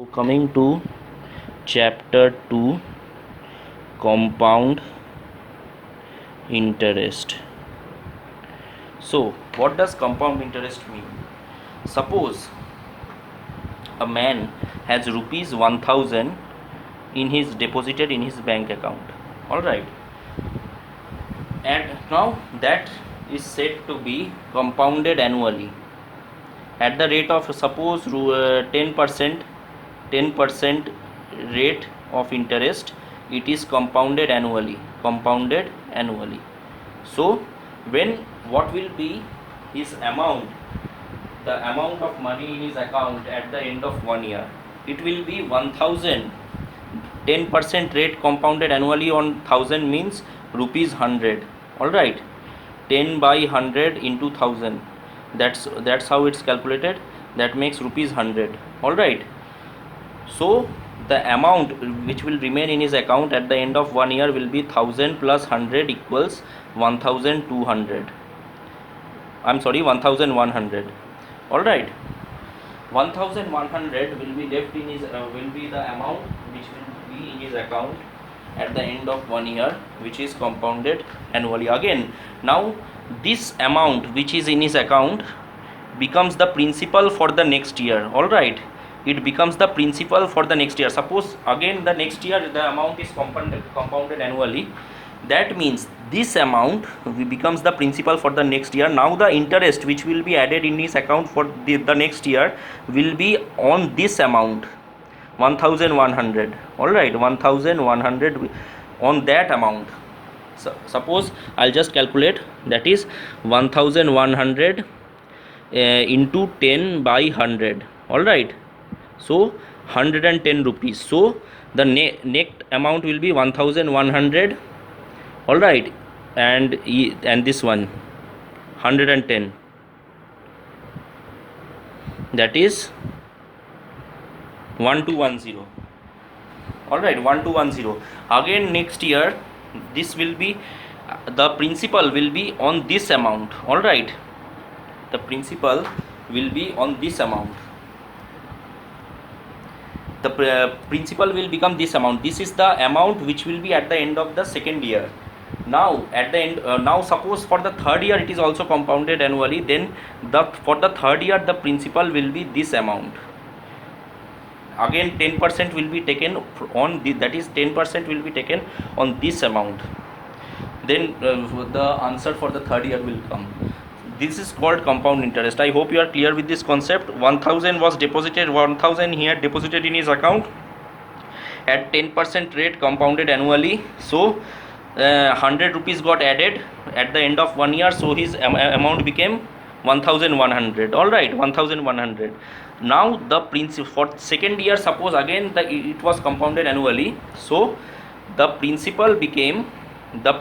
Coming to chapter 2, compound interest. So, what does compound interest mean? Suppose a man has rupees 1000 in his deposited in his bank account. All right, and now that is said to be compounded annually at the rate of suppose 10% rate of interest. It is compounded annually. So when what will be his amount, the amount of money in his account at the end of 1 year, it will be 1000. 10% rate compounded annually on 1000 means rupees 100. All right, 10 by 100 into 1000, that's how it's calculated. That makes rupees 100. All right, so the amount which will remain in his account at the end of 1 year will be 1000 plus 100 equals 1200. I'm sorry, 1100. All right, 1100 will be left in his will be the amount which will be in his account at the end of 1 year, which is compounded annually. Again, now this amount which is in his account becomes the principal for the next year. All right, it becomes the principal for the next year. Suppose again the next year the amount is compounded annually. That means this amount becomes the principal for the next year. Now the interest which will be added in his account for the next year will be on this amount 1100. all right, 1100 on that amount. So suppose I'll just calculate, that is 1100 into 10 by 100. all right, so 110 rupees. So the net amount will be 1100. all right, and this one 110, that is 1210. all right, 1210. Again next year this will be the principal will be on this amount. all right, the principal will be on this amount. The principal will become this amount. This is the amount which will be at the end of the second year. Now at the end, now suppose for the third year it is also compounded annually, then for the third year the principal will be this amount. Again 10% will be taken on that is 10% will be taken on this amount. Then the answer for the third year will come. This is called compound interest. I hope you are clear with this concept. 1000 was deposited, 1000 he had deposited in his account at 10% rate compounded annually. So 100 rupees got added at the end of 1 year, so his amount became 1100. all right, 1100. Now the principal for second year, suppose again it was compounded annually, so the principal became the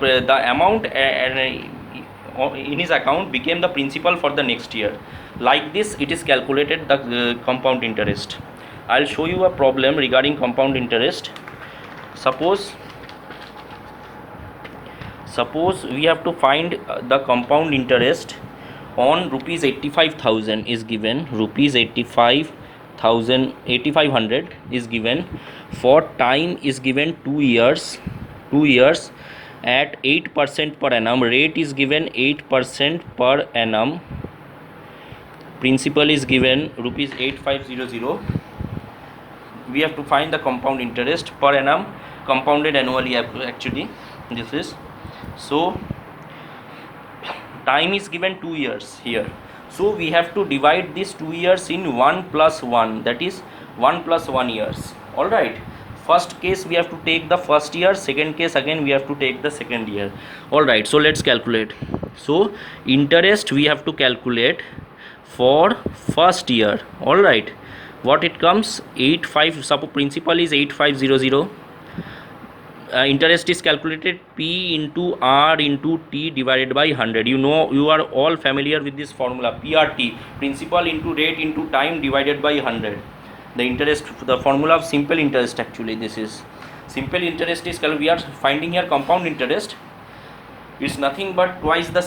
amount in his account became the principal for the next year. Like this it is calculated, the compound interest. I'll show you a problem regarding compound interest. Suppose we have to find the compound interest on rupees 85,000 is given. Rupees 8500 is given. For time is given 2 years. 2 years at 8% per annum. Rate is given 8% per annum. Principal is given rupees 8500. We have to find the compound interest per annum, compounded annually actually this is. So time is given 2 years here, so we have to divide this 2 years in 1 plus 1, that is 1 plus 1 years. all right, first case we have to take the first year, second case again we have to take the second year. all right, so let's calculate. So interest we have to calculate for first year. all right, what it comes, 85, suppose principal is 8500. Interest is calculated P into R into T divided by 100. You know, you are all familiar with this formula, PRT, principal into rate into time divided by 100. The interest, the formula of simple interest actually. This is simple interest is we are finding here compound interest. It's nothing but twice the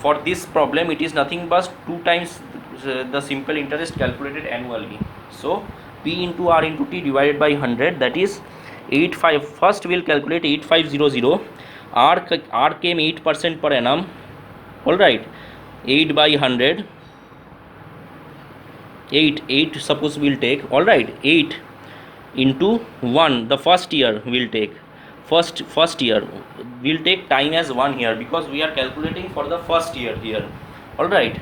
for this problem it is nothing but 2 times the simple interest calculated annually. So P into R into T divided by 100, that is 85. First we'll calculate 8500. R came 8% per annum. All right, 8 by 100, 8 suppose we'll take. All right, 8 into 1, the first year we'll take. First year we'll take time as 1 here, because we are calculating for the first year here. All right,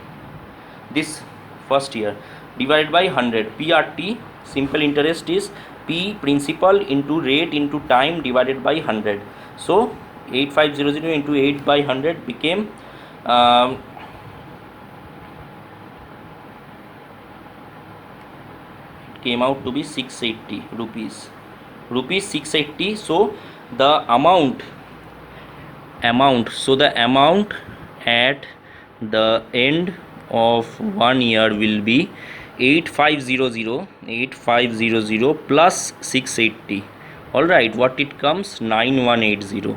this first year divided by 100. PRT, simple interest, is P, principal, into rate into time divided by 100. So 8500 into 8 by 100 became came out to be 680 rupees. 680. So the amount so the amount at the end of 1 year will be 8500 plus 680. all right, what it comes? 9180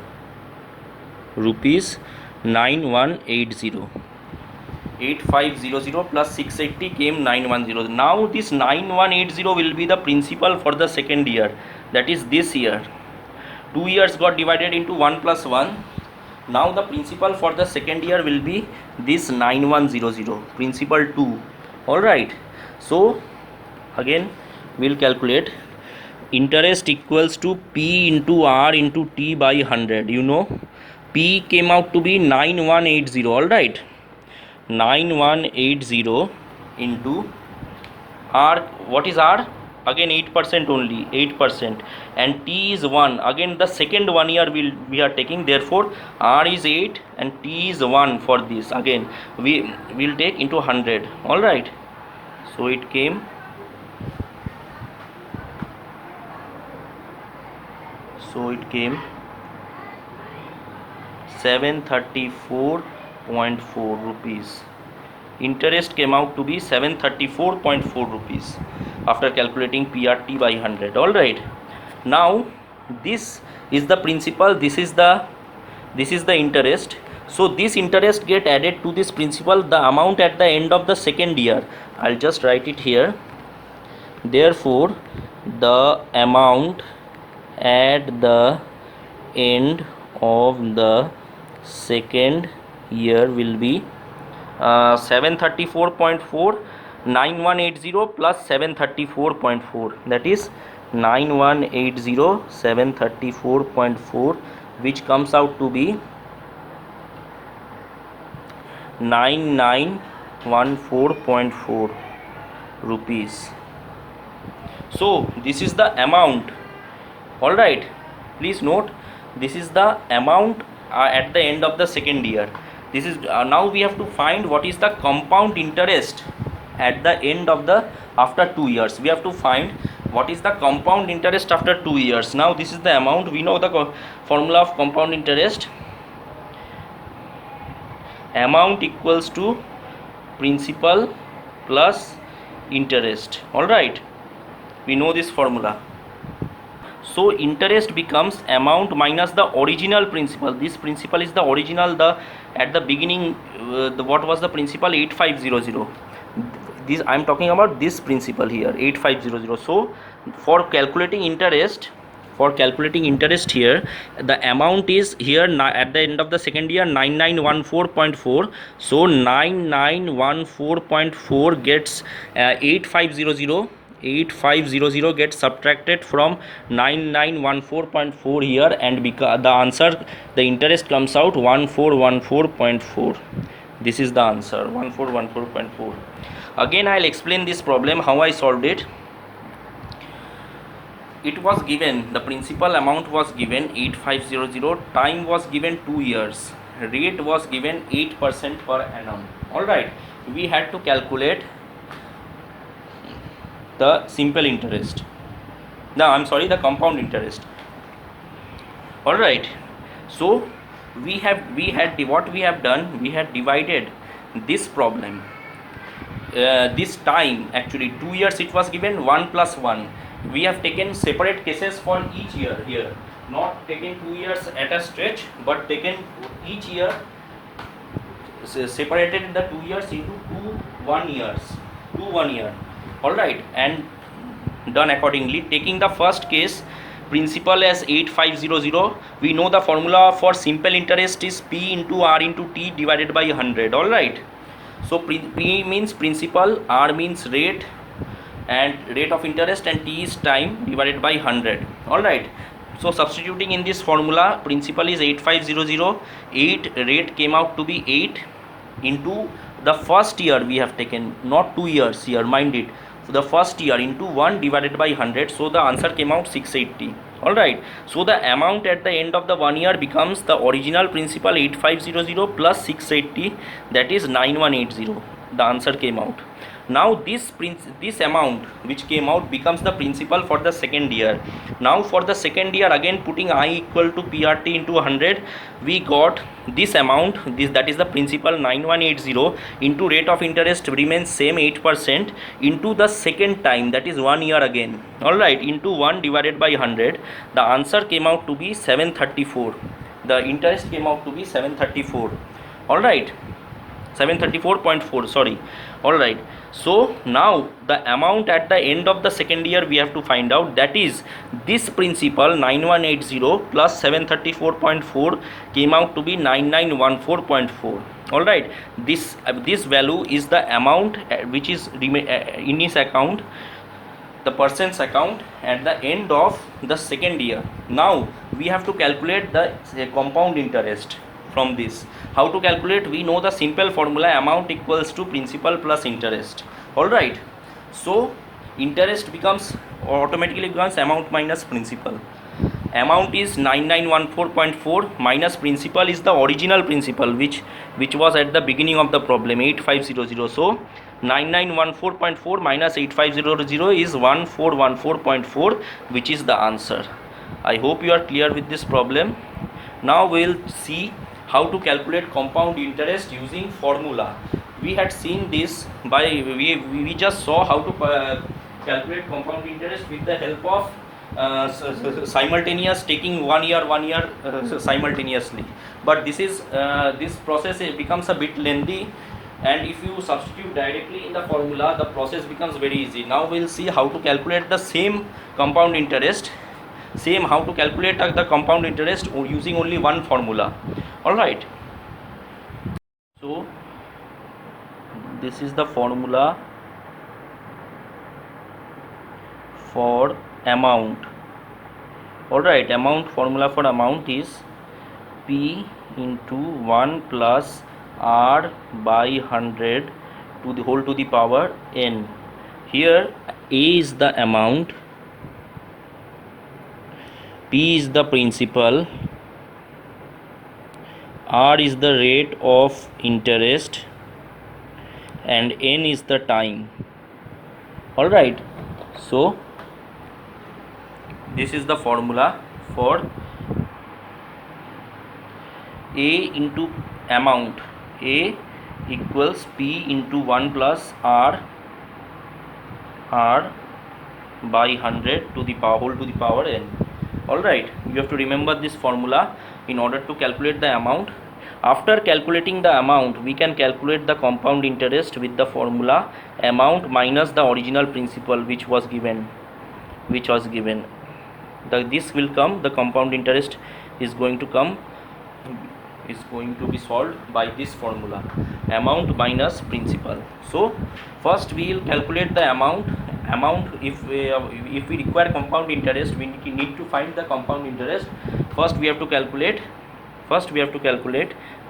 rupees. 9180. 8500 plus 680 came 910. Now this 9180 will be the principal for the second year, that is this year. 2 years got divided into 1 plus 1. Now the principal for the second year will be this 9100, principal 2. all right, so again we'll calculate. Interest equals to P into R into T by 100. You know, P came out to be 9180. all right, 9180 into R. What is R? Again 8% only, 8%, and T is 1. Again the second 1 year we are taking, therefore R is 8 and T is 1. For this again we will take into 100. all right, so it came 734.4 rupees. Interest came out to be 734.4 rupees after calculating PRT by 100. all right, now this is the principal, this is the interest. So this interest get added to this principal, the amount at the end of the second year. I'll just write it here. Therefore the amount at the end of the second year will be 734.4. 9180 plus 734.4, that is 9180 734.4, which comes out to be 9914.4 rupees. So this is the amount. all right, please note, this is the amount at the end of the second year. This is now we have to find what is the compound interest at the end of the, after 2 years. We have to find what is the compound interest after 2 years. Now this is the amount. We know the formula of compound interest. Amount equals to principal plus interest. all right, we know this formula. So interest becomes amount minus the original principal. This principal is the original, the at the beginning what was the principal? 8500. This I am talking about this principal here, 8500. So for calculating interest here, the amount is here at the end of the second year 9914.4. so 9914.4 gets 8500 gets subtracted from 9914.4 here, and the answer, the interest comes out 1414.4. this is the answer, 1414.4. again I'll explain this problem how I solved it. It was given, the principal amount was given 8500, time was given 2 years, rate was given 8% per annum. all right, we had to calculate the simple interest, the compound interest. all right, so we had what we have done, we had divided this problem, this time, actually 2 years it was given, 1 plus 1. We have taken separate cases for each year here, not taken 2 years at a stretch, but taken each year, separated the 2 years into 2 1 year. all right, and done accordingly. Taking the first case, principal as 8500, we know the formula for simple interest is P into R into T divided by 100. All right. So P means principal, R means rate and rate of interest, and T is time divided by 100. All right. So substituting in this formula, principal is 8500, 8, rate came out to be 8 into the first year we have taken, not 2 years here, mind it. So the first year into 1 divided by 100, so the answer came out 680. All right. So the amount at the end of the 1 year becomes the original principal 8500 plus 680, that is 9180. The answer came out. Now this amount which came out becomes the principal for the second year. Now for the second year, again putting I equal to PRT into 100, we got this amount, that is the principal 9180 into rate of interest remains same 8% into the second time, that is 1 year again. All right, into 1 divided by 100, the answer came out to be 734. The interest came out to be 734. All right, 734.4, sorry. All right. So now the amount at the end of the second year we have to find out, that is this principal 9180 plus 734.4 came out to be 9914.4. all right. This value is the amount which is in his account, the person's account at the end of the second year. Now we have to calculate the compound interest. From this, how to calculate? We know the simple formula, amount equals to principal plus interest. All right. So interest becomes automatically becomes amount minus principal. Amount is 9914.4 minus principal is the original principal which was at the beginning of the problem, 8500. So 9914.4 minus 8500 is 1414.4, which is the answer. I hope you are clear with this problem. Now we will see how to calculate compound interest using formula. We had seen this by we just saw how to calculate compound interest with the help of simultaneous taking 1 year simultaneously. But this process becomes a bit lengthy, and if you substitute directly in the formula, the process becomes very easy. Now we will see how to calculate the same compound interest. How to calculate the compound interest using only one formula. All right. So this is the formula for amount. All right. Formula for amount is P into 1 plus R by 100 to the whole to the power n. Here A is the amount, P is the principal, R is the rate of interest, and N is the time. All right. So this is the formula for A into amount. A equals P into 1 plus R by 100 to the power whole to the power n. All right. You have to remember this formula in order to calculate the amount. After calculating the amount, we can calculate the compound interest with the formula amount minus the original principal which was given. This will come, the compound interest is going to be solved by this formula, amount minus principal. So first we will calculate the amount. If we require compound interest, we need to find the compound interest. First we have to calculate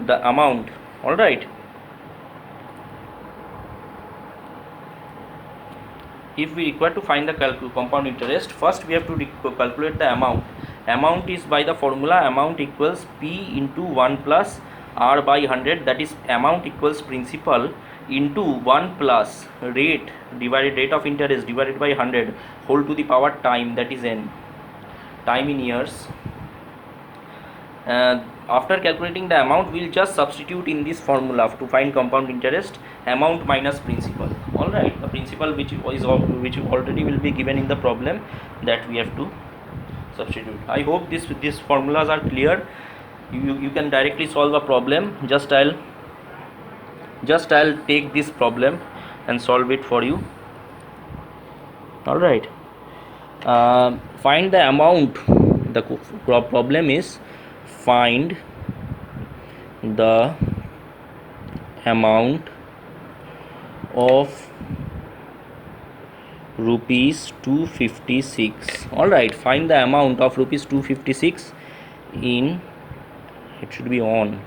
the amount. All right. If we require to find the compound interest, first we have to calculate the amount. Amount is by the formula amount equals P into 1 plus R by 100, that is amount equals principal into 1 plus rate of interest divided by 100 whole to the power time, that is n, time in years. After calculating the amount, we will just substitute in this formula to find compound interest, amount minus principal. All right, the principal which already will be given in the problem, that we have to substitute. I hope these formulas are clear. You can directly solve a problem. Just I'll take this problem and solve it for you. All right. Find the amount. The problem is find the amount of rupees 256. All right, find the amount of rupees 256 in, it should be on,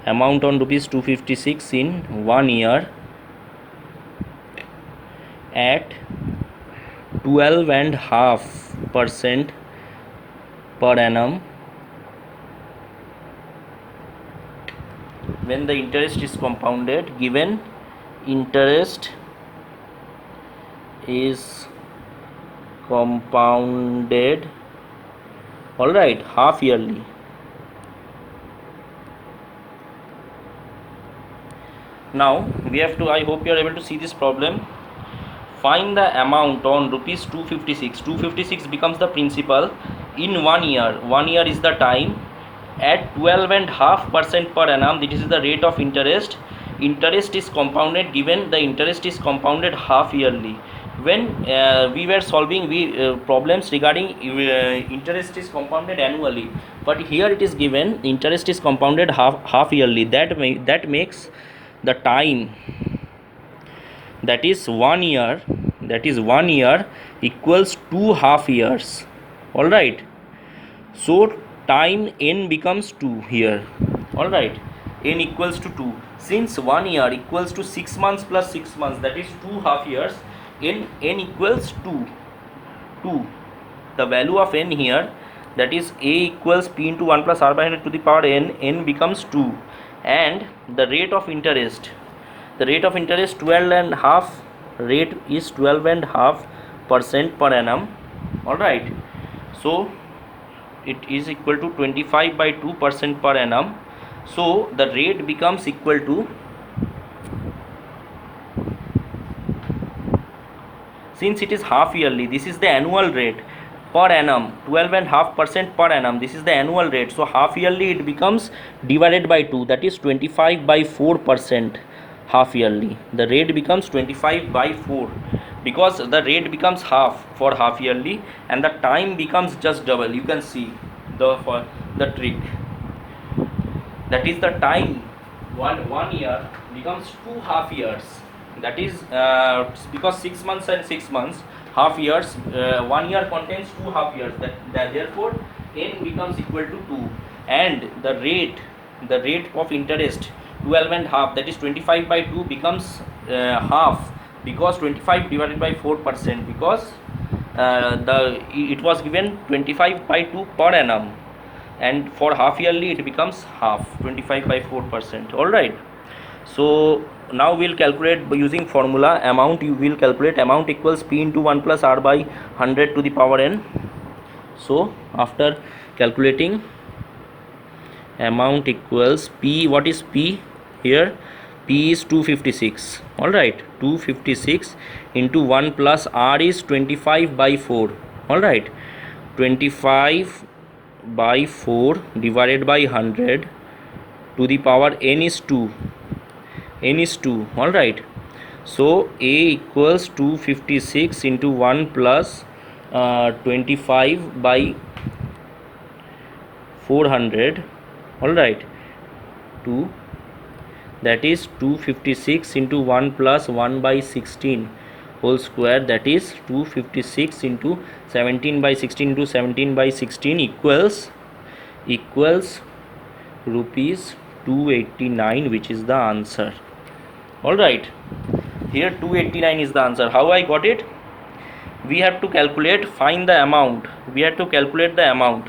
amount on rupees 256 in 1 year at 12.5% per annum when the interest is compounded, given interest is compounded, all right, half yearly. Now we have to, I hope you are able to see this problem. Find the amount on rupees 256. 256 becomes the principal in 1 year. 1 year is the time at 12.5% per annum. This is the rate of interest. Interest is compounded, given the interest is compounded half yearly. When we were solving problems regarding interest is compounded annually, but here it is given interest is compounded half yearly. That makes the time, that is 1 year, equals 2 half years. All right, so time n becomes 2 here. All right, n equals to 2. Since 1 year equals to 6 months plus 6 months, that is 2 half years, n equals 2. The value of n here, that is a equals p into 1 plus r by 100 to the power n becomes 2, and the rate of interest 12.5, rate is 12.5% per annum. All right, so it is equal to 25/2% per annum. So the rate becomes equal to, since it is half yearly, this is the annual rate per annum, 12.5% per annum, this is the annual rate. So half yearly it becomes divided by 2, that is 25/4%. half yearly, the rate becomes 25/4, because the rate becomes half for half yearly and the time becomes just double. You can see the trick, that is the time, one year becomes 2 half years, that is because 6 months and 6 months, half years, 1 year contains 2 half years, that therefore n becomes equal to 2, and the rate of interest 12.5, that is 25/2 becomes half, because 25 divided by 4%, because it was given 25/2 per annum, and for half yearly it becomes half, 25/4%. all right, so now we'll calculate by using formula amount. You will calculate amount equals p into 1 plus r by 100 to the power n. So after calculating amount equals p, what is p here? P is 256. all right, 256 into 1 plus r is 25/4. all right, 25/4 divided by 100 to the power n is 2. all right, so a equals 256 into 1 plus 25/400. all right, 2, that is 256 into 1 plus 1 by 16 whole square, that is 256 into 17/16 into 17/16 equals rupees 289, which is the answer. all right, here 289 is the answer. How I got it? We have to calculate, find the amount, we have to calculate the amount.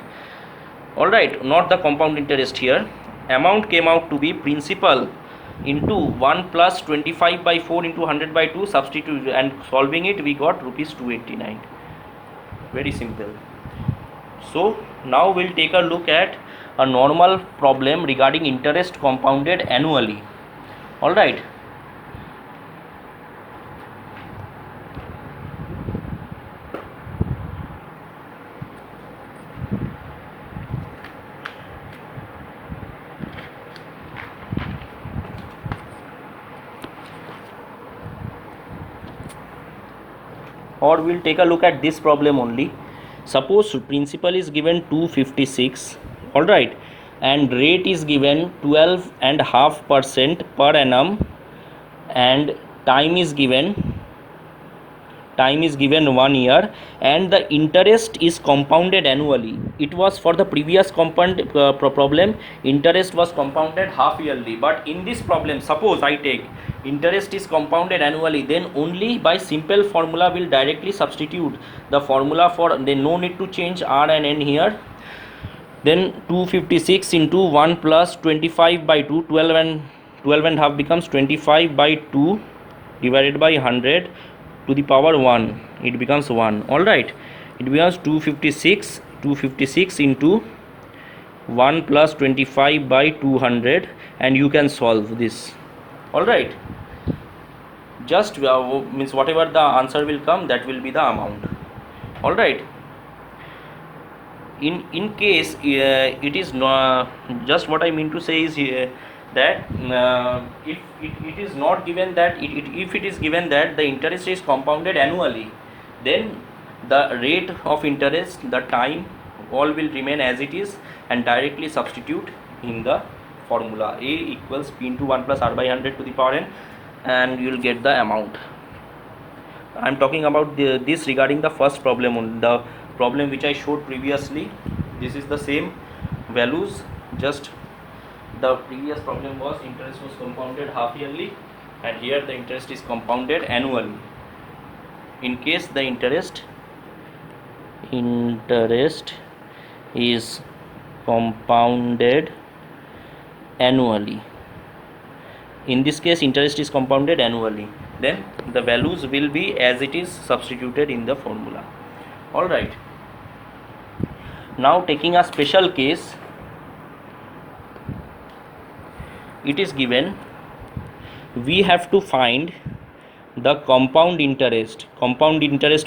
all right, not the compound interest here. Amount came out to be principal into 1 plus 25/4 into 100/2, substitute and solving it, we got rupees 289. very simple. So now we'll take a look at a normal problem regarding interest compounded annually. all right, or we'll take a look at this problem only. Suppose principal is given 256, all right, and rate is given 12.5% per annum, and time is given 1 year, and the interest is compounded annually. It was for the previous problem, interest was compounded half yearly, but in this problem, suppose I take interest is compounded annually, then only by simple formula will directly substitute the formula for, then no need to change r and n here. Then 256 into 1 plus 25 by 2, 12 and half becomes 25 by 2 divided by 100 to the power 1, it becomes 1. All right, it becomes 256 into 1 plus 25 by 200, and you can solve this. All right, just means whatever the answer will come, that will be the amount. All right, in case it is not, just what I mean to say is here that if it is not given that if it is given that the interest is compounded annually, then the rate of interest, the time, all will remain as it is, and directly substitute in the formula A equals P into 1 plus R by 100 to the power n, and you will get the amount. I am talking about this regarding the first problem, the problem which I showed previously. This is the same values, just the previous problem was interest was compounded half yearly, and here the interest is compounded annually. In case the interest is compounded annually, in this case interest is compounded annually, then the values will be as it is substituted in the formula. All right, now taking a special case, it is given we have to find the compound interest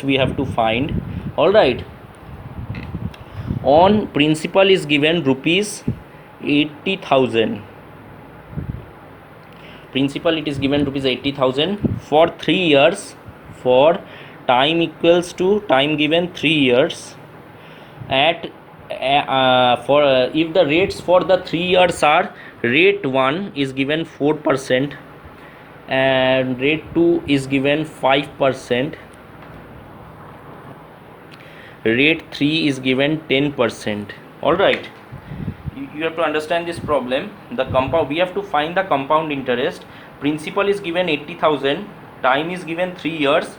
we have to find. All right, on principal is given rupees 80,000, principal it is given rupees 80,000 for 3 years, for time equals to time given 3 years, at if the rates for the 3 years are, rate 1 is given 4% and rate 2 is given 5%, rate 3 is given 10%. all right, you have to understand this problem. The compound, we have to find the compound interest. Principal is given 80,000, time is given 3 years,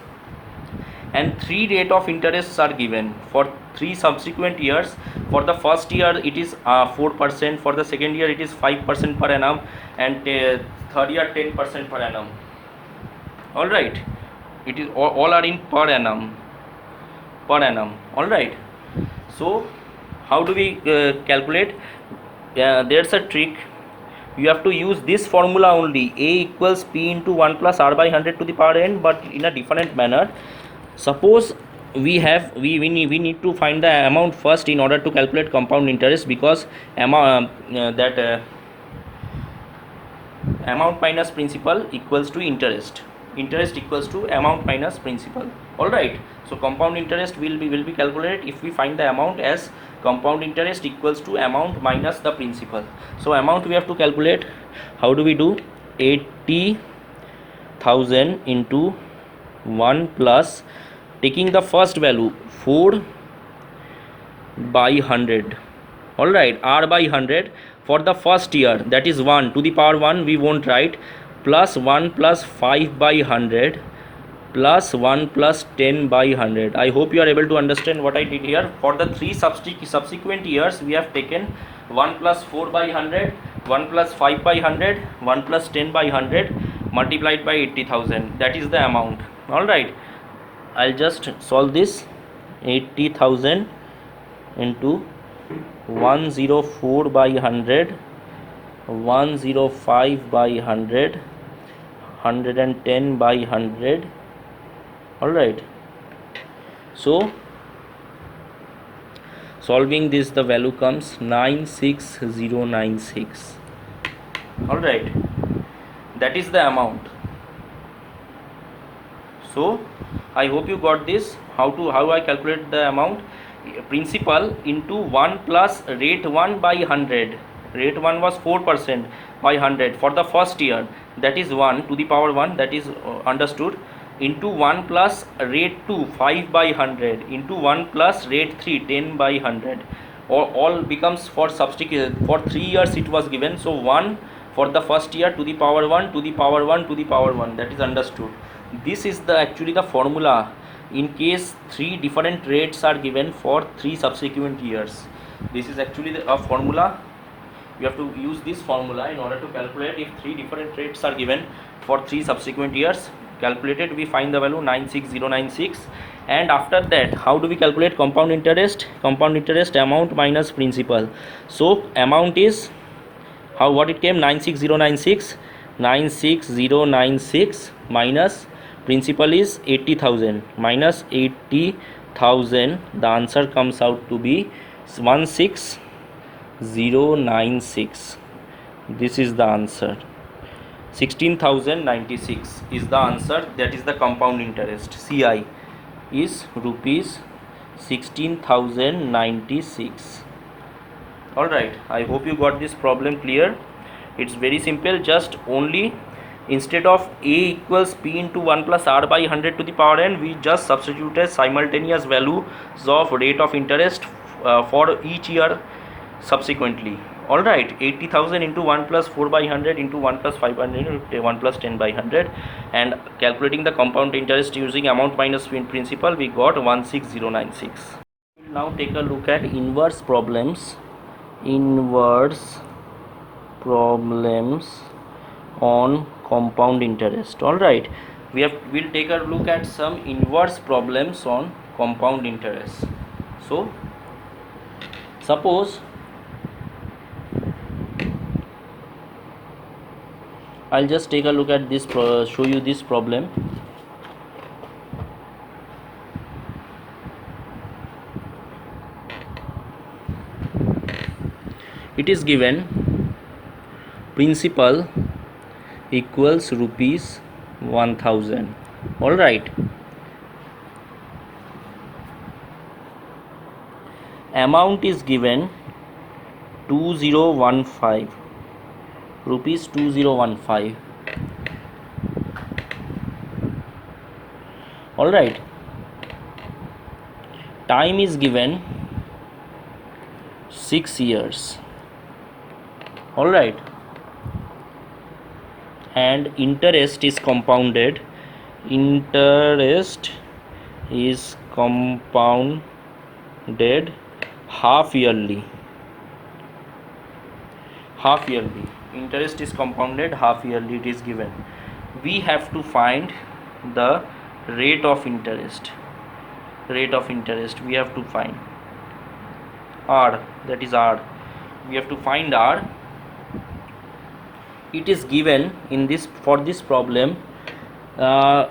and 3 rate of interests are given for 3 subsequent years. For the first year it is 4%, for the second year it is 5% per annum, and third year 10% per annum. all right, it is all are in per annum. all right, so how do we calculate? There's a trick. You have to use this formula only, A equals P into 1 plus R by 100 to the power n, but in a different manner. Suppose we need to find the amount first in order to calculate compound interest, because amount minus principal equals to interest equals to amount minus principal. all right, so compound interest will be calculated if we find the amount as compound interest equals to amount minus the principal. So amount we have to calculate. How do we do? 80,000 into 1 plus, taking the first value 4 by 100. all right, R by 100 for the first year, that is 1 to the power 1 we won't write, plus 1 plus 5 by 100 plus 1 plus 10 by 100. I hope you are able to understand what I did here. For the 3 subsequent years we have taken 1 plus 4 by 100, 1 plus 5 by 100, 1 plus 10 by 100 multiplied by 80,000. that is the amount. all right, I'll just solve this. 80,000 into 104 by 100, 105 by 100, 110 by 100. all right, so solving this, the value comes 96096. all right, that is the amount. So I hope you got this. How I calculate the amount? Principal into 1 plus rate 1 by 100. Rate 1 was 4% by 100 for the first year, that is 1 to the power 1, that is understood, into 1 plus rate 2 5 by 100 into 1 plus rate 3 10 by 100, or all becomes for substitute. For 3 years it was given, so 1 for the first year to the power 1 to the power 1 to the power 1, that is understood. This is the actually the formula in case 3 different rates are given for 3 subsequent years. This is actually a formula. You have to use this formula in order to calculate if 3 different rates are given for 3 subsequent years. Calculated, we find the value 96096. And after that, how do we calculate compound interest? Compound interest amount minus principal. So amount is what it came, 96096. 96096 minus principal is 80,000 minus 80,000. The answer comes out to be 16096. This is the answer. 16,096 is the answer. That is the compound interest. CI is rupees 16,096. Alright, I hope you got this problem clear. It's very simple. Just only instead of A equals P into 1 plus R by 100 to the power n, we just substituted simultaneous values of rate of interest for each year subsequently. Alright, 80,000 into 1 plus 4 by 100 into 1 plus 500 into 1 plus 10 by 100, and calculating the compound interest using amount minus principal, we got 16096. We'll now take a look at inverse problems. Inverse problems on compound interest. Alright, we'll take a look at some inverse problems on compound interest. So suppose I'll just take a look at this, show you this problem. It is given principal equals rupees 1000. Alright, amount is given 2015 rupees 2015. Alright, time is given 6 years. Alright, and interest is compounded. Interest is compounded half yearly. Interest is compounded half yearly. It is given. We have to find the rate of interest. We have to find R, that is R. We have to find R. It is given in this, for this problem, a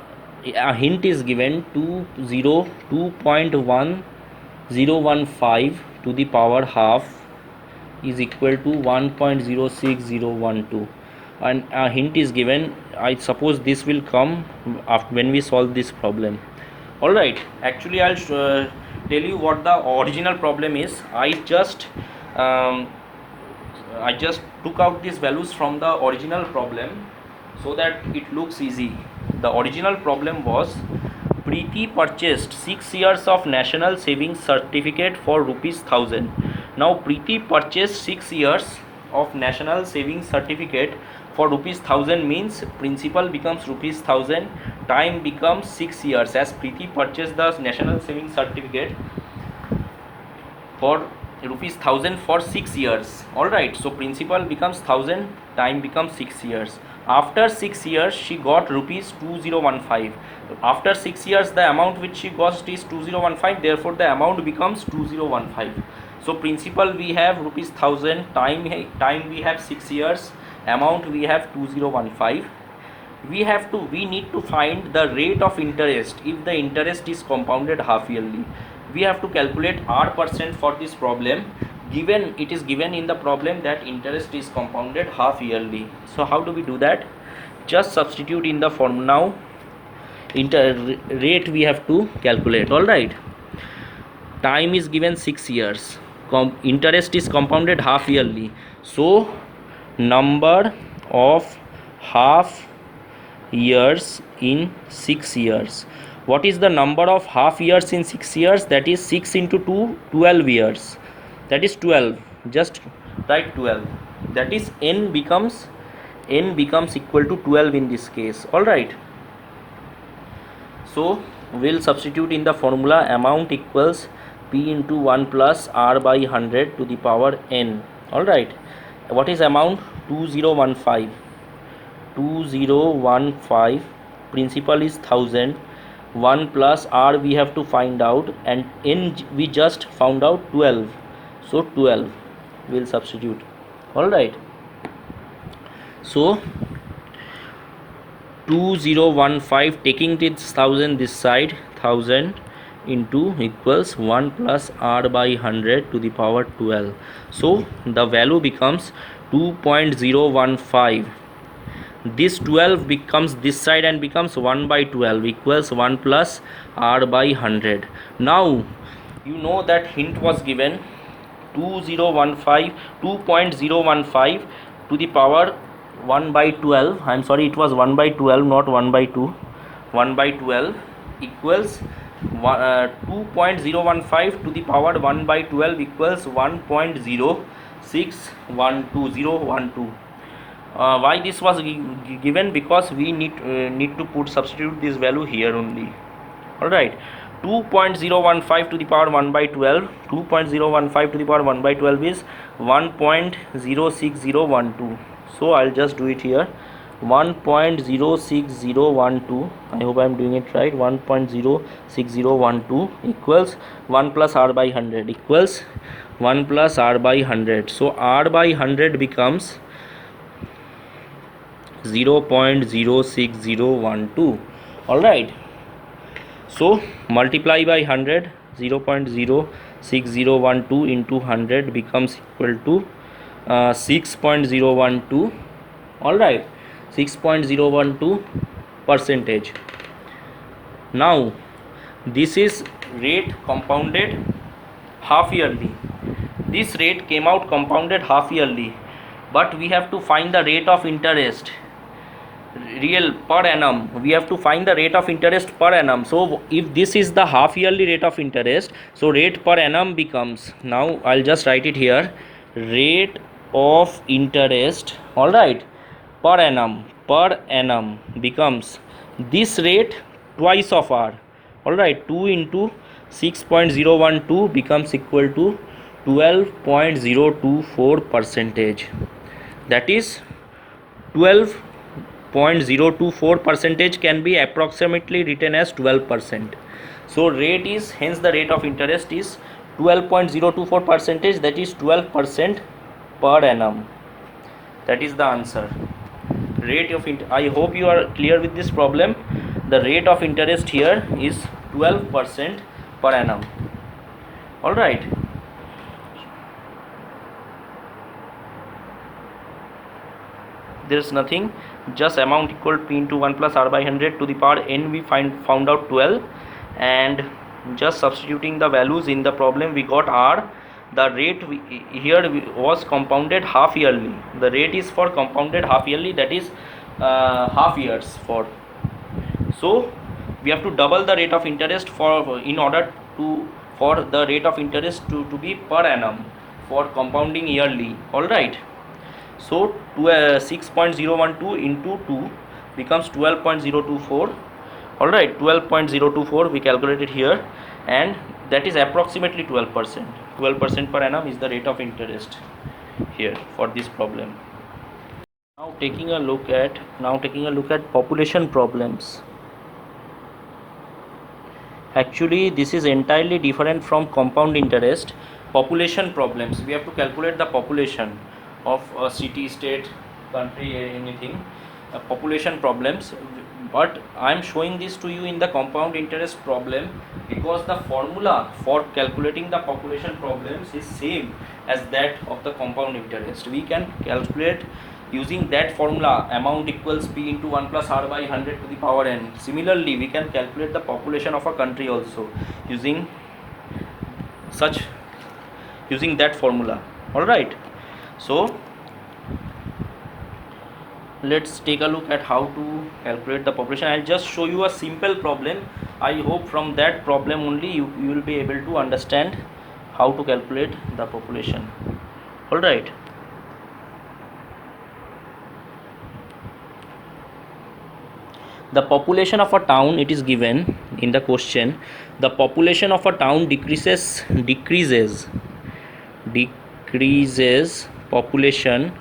hint is given 2.1015 to the power half is equal to 1.06012, and a hint is given. I suppose this will come after when we solve this problem. Alright, actually I'll tell you what the original problem is. I just took out these values from the original problem so that it looks easy. The original problem was Preeti purchased 6 years of National Savings Certificate for rupees 1000. Now Preeti purchased 6 years of National Savings Certificate for rupees 1000 means principal becomes rupees 1000, time becomes 6 years, as Preeti purchased the National Savings Certificate for rupees 1000 for 6 years. Alright, so principal becomes 1000, time becomes 6 years. After 6 years she got rupees 2015. After 6 years the amount which she got is 2015, therefore the amount becomes 2015. So principal we have rupees 1000, time we have 6 years, amount we have 2015. We need to find the rate of interest if the interest is compounded half yearly. We have to calculate R% for this problem. It is given in the problem that interest is compounded half yearly. So how do we do that? Just substitute in the form. Now rate we have to calculate. All right, time is given 6 years, interest is compounded half yearly, so number of half years in 6 years. What is the number of half years in 6 years? That is 6 into 2, 12 years, that is 12. Just write 12, that is n becomes equal to 12 in this case. All right, so we'll substitute in the formula. Amount equals p into 1 plus r by 100 to the power n. All right, what is amount? 2015. 2015, principal is 1000, 1 plus r we have to find out, and n we just found out 12, so 12 we'll substitute. All right, so 2015, taking this 1000 this side, 1000 into equals 1 plus r by 100 to the power 12, so the value becomes 2.015. this 12 becomes this side and becomes 1 by 12 equals 1 plus r by 100. Now you know that hint was given 2.015 to the power 1 by 12. I am sorry, it was 1 by 12, not 1 by 2. 1 by 12 equals 2.015 to the power 1 by 12 equals 1.0612. Why this was given? Because we need to substitute this value here only. All right, 2.015 to the power 1 by 12, 2.015 to the power 1 by 12 is 1.06012. so I'll just do it here. 1.06012, I hope I am doing it right. 1.06012 equals 1 plus r by 100 equals 1 plus r by 100. So r by 100 becomes 0.06012. all right, so multiply by 100, 0.06012 into 100 becomes equal to 6.012. all right, 6.012 percentage. Now this is rate compounded half yearly. This rate came out compounded half yearly, but we have to find the rate of interest real per annum. We have to find the rate of interest per annum. So if this is the half yearly rate of interest, so rate per annum becomes, now I'll just write it here, rate of interest, all right, per annum becomes this rate twice of r. all right, 2 into 6.012 becomes equal to 12.024 percentage. That is 12.024 percentage can be approximately written as 12%. so rate is, hence the rate of interest is 12.024 percentage, that is 12% per annum. That is the answer. Rate of I hope you are clear with this problem. The rate of interest here is 12% per annum. all right, there is nothing, just amount equal p into 1 plus r by 100 to the power n we found out 12, and just substituting the values in the problem we got r. The rate was compounded half yearly. The rate is for compounded half yearly, that is half years for. So we have to double the rate of interest for the rate of interest to be per annum for compounding yearly. all right, so 6.012 into 2 becomes 12.024. all right, 12.024 we calculated here, and that is approximately 12%. 12% per annum is the rate of interest here for this problem. Now taking a look at population problems. Actually this is entirely different from compound interest. Population problems, we have to calculate the population of a city, state, country, anything, population problems. But I am showing this to you in the compound interest problem because the formula for calculating the population problems is same as that of the compound interest. We can calculate Using that formula, amount equals P into 1 plus R by 100 to the power n. Similarly, we can calculate the population of a country also using that formula. Alright, so let's take a look at how to calculate the population. I'll just show you a simple problem. I hope from that problem only you will be able to understand how to calculate the population. Alright, the population of a town, it is given in the question, the population of a town decreases population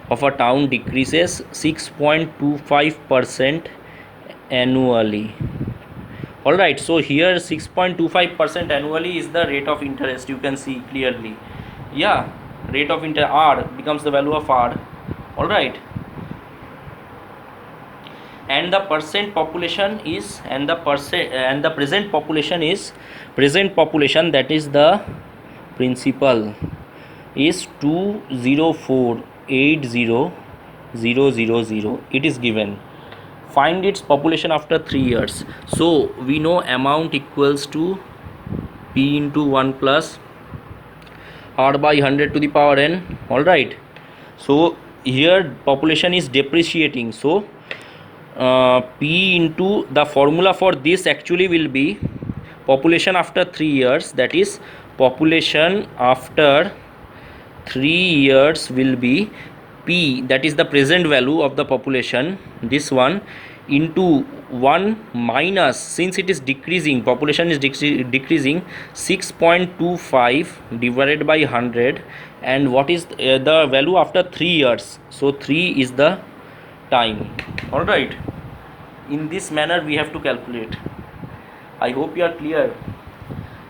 of a town decreases 6.25% annually. Alright, so here 6.25% annually is the rate of interest. You can see clearly, yeah, rate of interest R becomes the value of R. Alright, and the present population that is the principal is 204,80,000. It is given. Find its population after 3 years. So we know amount equals to P into 1 plus R by 100 to the power n. Alright, so here population is depreciating, so P into the formula for this actually will be population after 3 years, that is population after 3 years will be P, that is the present value of the population, this one, into 1 minus, since it is decreasing, population is decreasing, 6.25 divided by 100, and what is the value after 3 years, so 3 is the time. Alright, in this manner we have to calculate. I hope you are clear.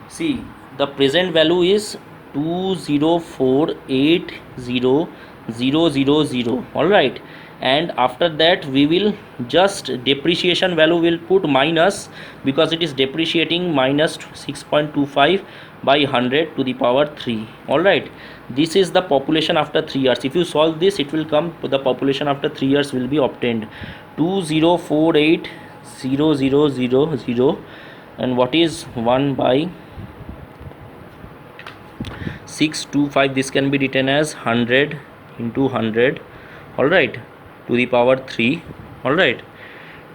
See, the present value is 204,80,000. Alright, and after that we will just depreciation value will put minus, because it is depreciating, minus 6.25 by 100 to the power 3. Alright, this is the population after 3 years. If you solve this, it will come, the population after 3 years will be obtained 204,80,000, and what is 1 by 625, this can be written as 100 into 100, alright, to the power 3. Alright,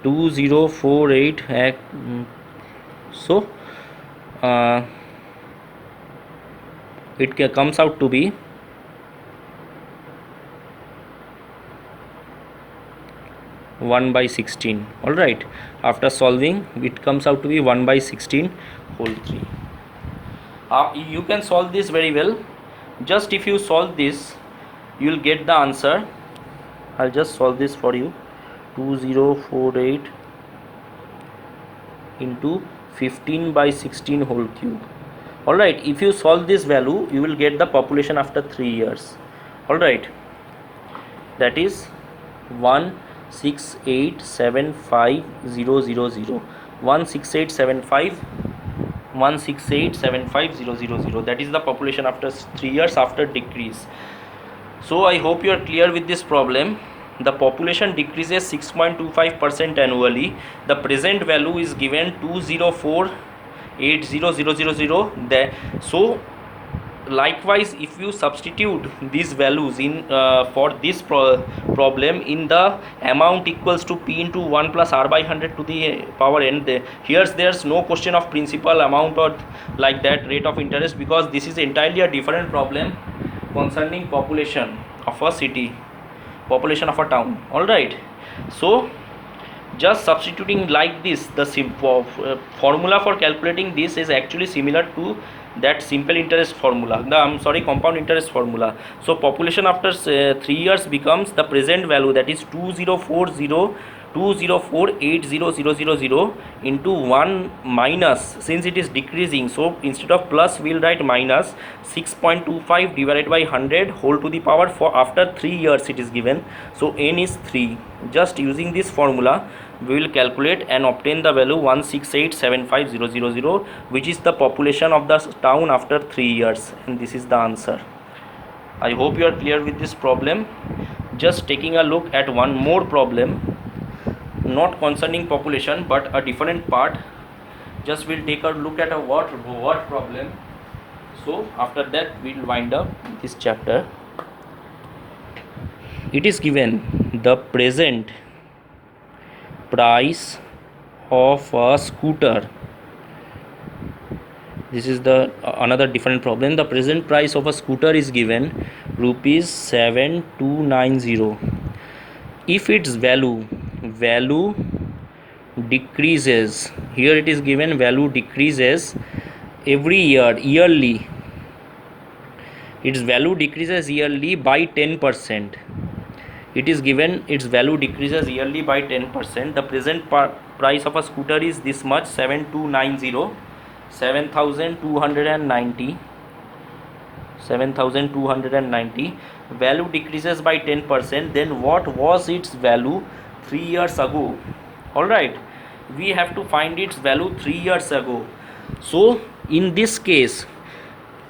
2048, so it comes out to be 1 by 16. Alright, after solving it comes out to be 1 by 16 whole 3. You can solve this very well. Just if you solve this, you will get the answer. I'll just solve this for you. 2048 into 15 by 16 whole cube. Alright, if you solve this value, you will get the population after 3 years. Alright, that is 16875,000. 16875,000. That is the population after 3 years after decrease. So I hope you are clear with this problem. The population decreases 6.25% annually. The present value is given 204,80,000. So likewise, if you substitute these values in for this problem in the amount equals to P into 1 plus R by 100 to the power n, there's no question of principal, amount, or like that rate of interest, because this is entirely a different problem concerning population of a city, population of a town. Alright, so just substituting like this, the formula for calculating this is actually similar to that simple interest formula, compound interest formula. So population after 3 years becomes the present value, that is 204,80,000 into 1 minus, since it is decreasing, so instead of plus we will write minus 6.25 divided by 100 whole to the power 4. After 3 years it is given, so n is 3. Just using this formula we will calculate and obtain the value 168,75,000, which is the population of the town after 3 years, and this is the answer. I hope you are clear with this problem. just taking a look at one more problem, not concerning population but a different part. Just we'll take a look at a what problem. So after that we'll wind up this chapter. It is given the present price of a scooter. This is the another different problem. The present price of a scooter is given rupees 7290. If its value decreases, here it is given value decreases every yearly, its value decreases yearly by 10%. It is given its value decreases yearly by 10%. The present price of a scooter is this much, 7290, 7290, 7290. Value decreases by 10%. Then what was its value 3 years ago? All right, we have to find its value 3 years ago. So in this case,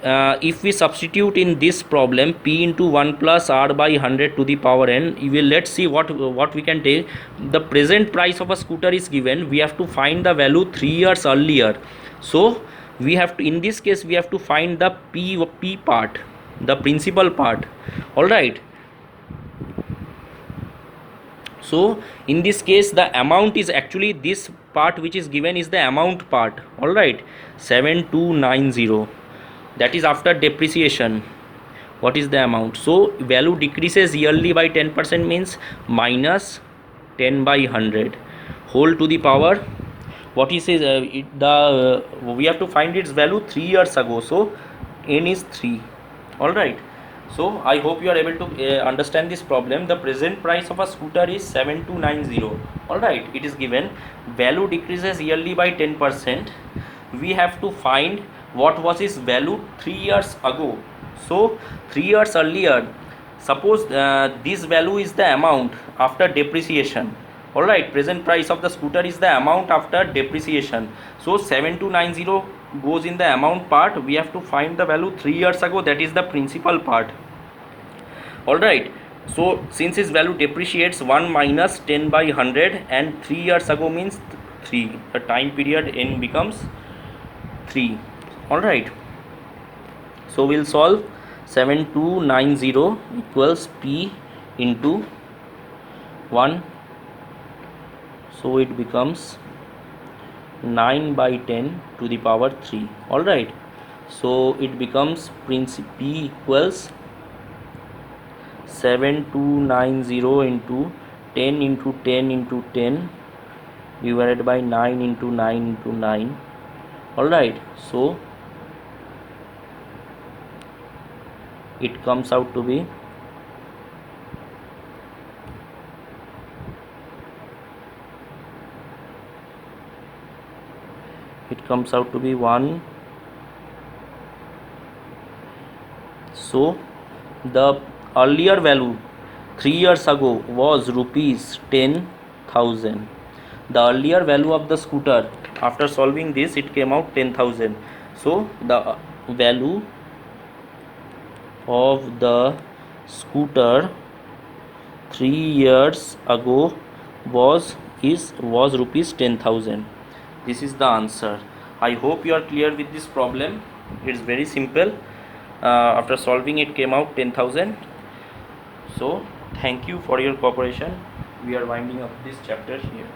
if we substitute in this problem p into 1 plus r by 100 to the power n, let's see what we can take. The present price of a scooter is given. We have to find the value 3 years earlier. So we have to, in this case we have to find the p part, the principal part. All right, so in this case the amount is actually this part which is given is the amount part. All right, 7290, that is after depreciation. What is the amount? So value decreases yearly by 10% means minus 10 by 100 whole to the power. What is we have to find its value 3 years ago. So n is 3. All right, so I hope you are able to understand this problem. The present price of a scooter is 7290. All right, it is given value decreases yearly by 10%. We have to find what was its value 3 years ago. So 3 years earlier, suppose this value is the amount after depreciation. All right, present price of the scooter is the amount after depreciation. So 7290 goes in the amount part. We have to find the value 3 years ago, that is the principal part. All right, so since its value depreciates, 1 minus 10 by 100 and 3 years ago means 3. The time period n becomes 3. All right, so we'll solve. 7290 equals p into 1, so it becomes 9 by 10 to the power 3. All right, so it becomes p equals 7290 into 10 into 10 into 10 divided by 9 into 9 into 9. All right, so it comes out to be 1. So the earlier value 3 years ago was rupees 10,000. The earlier value of the scooter, after solving this, it came out 10,000. So the value of the scooter 3 years ago was rupees 10,000. This is the answer. I hope you are clear with this problem. It's very simple. After solving it came out 10,000. So thank you for your cooperation. We are winding up this chapter here.